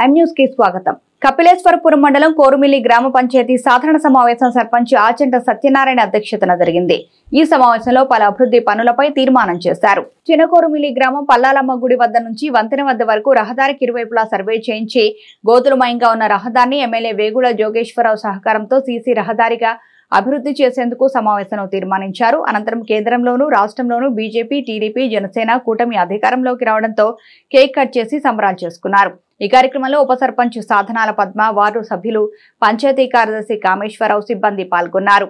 M news కి స్వాగతం. కపిలేశ్వరపురం మండలం కోరుమిల్లి గ్రామ పంచాయతీ సాధారణ సమావేశం సర్పంచ్ ఆచంట సత్యనారాయణ అధ్యక్షతన జరిగింది. ఈ సమావేశంలో పలు అభివృద్ధి పనులపై తీర్మానం చేశారు. చినకోరుమిల్లి గ్రామం పల్లాలమ్మ గుడి వద్ద నుంచి వంతెన వద్ద వరకు రహదారికి ఇరువైపులా సర్వే చేయించి గోతులమయంగా ఉన్న రహదారిని ఎమ్మెల్యే వేగుల జోగేశ్వరరావు సహకారంతో సీసీ రహదారిగా అభివృద్ధి చేసేందుకు సమావేశంలో తీర్మానించారు. అనంతరం కేంద్రంలోనూ రాష్ట్రంలోనూ బీజేపీ, టీడీపీ, జనసేన కూటమి అధికారంలోకి రావడంతో కేక్ కట్ చేసి సంబరాలు చేసుకున్నారు. ఈ కార్యక్రమంలో ఉప సర్పంచ్ సాధనాల పద్మ, వార్డు సభ్యులు, పంచాయతీ కార్యదర్శి కామేశ్వరరావు సిబ్బంది పాల్గొన్నారు.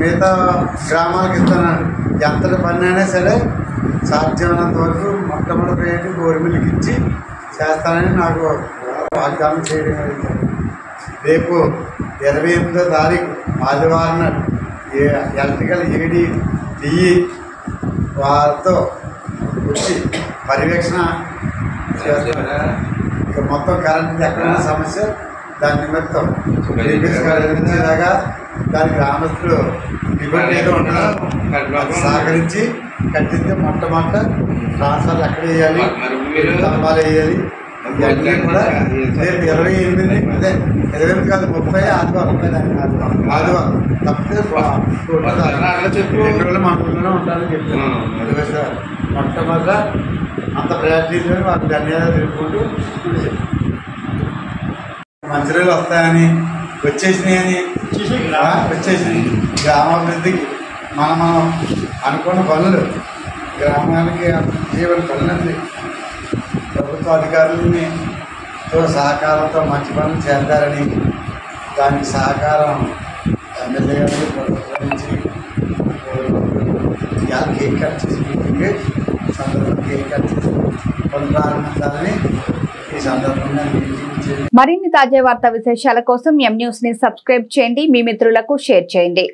మిగతా గ్రామాలకు ఇస్తున్నాను. ఎంత పని అయినా సరే సాధ్యమైనంత వరకు మొట్టమొదటి గవర్నమెంట్కి ఇచ్చి చేస్తానని నాకు వాగ్దానం చేయడం జరిగింది. రేపు 28వ తారీఖు ఆదివారం ఎలక్ట్రికల్ ఏడీ డిఈ వారితో వచ్చి పర్యవేక్షణ చేస్తున్నారు. మొత్తం కరెంట్ ఎక్కడైనా సమస్య దాని నిమిత్తం నిర్మించగా దాని గ్రామస్తులు ఇబ్బంది ఏదో ఉండడం సహకరించి కట్టిస్తే మొట్టమొదట ట్రాన్స్ఫర్లు ఎక్కడ వేయాలి, స్తంభాలు వేయాలి, ఇవన్నీ కూడా రేపు 28 అదే 28 కాదు 30 ఆదివారం తప్పితే 2 రోజులు మా ఊళ్ళోనే ఉంటారని చెప్తున్నాను. సార్ మొట్టమొదట అంత ప్రయారిటీలో వాళ్ళకి ధన్యవాదాలు తెలుపుకుంటూ మంచినీళ్ళు వస్తాయని వచ్చేసినాయి గ్రామాభివృద్ధికి మనం అనుకున్న పనులు గ్రామానికి జీవన పనులండి ప్రభుత్వ అధికారులతో సహకారంతో మంచి పనులు చేద్దారని దానికి సహకారం ఎమ్మెల్యే గారు ప్రభుత్వించి కేక్ కట్ చేసి సందర్భంగా కేక్ కట్ చేసి పనులు ప్రారంభించాలని ఈ సందర్భంగా మరిన్ని తాజా వార్తా విశేషాల కోసం ఎం న్యూస్ ని సబ్స్క్రైబ్ చేయండి, మీ మిత్రులకు షేర్ చేయండి.